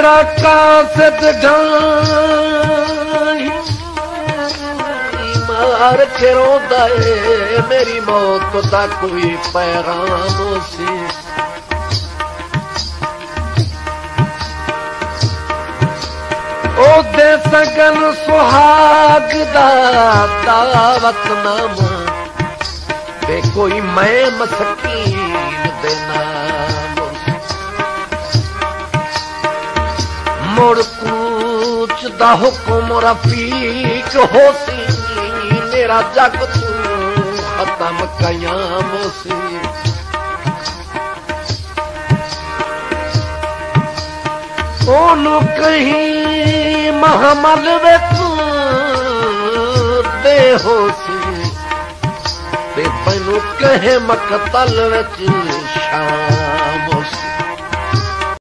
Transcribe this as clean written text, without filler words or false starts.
जेड़ा कासद ढाई मार के रोंदा है मेरी मौत दा कोई पैगाम सी ओदे सगन सुहाग दा दावतनामा ते कोई मैं मसकीन दे नाम मुड़ कूच दा हुक्म रफीक होसी मेरा जग तू खत्म कयाम सी ओनू कहीं महमल विच दे होसी ते मैनू कहे मकतल विच शाम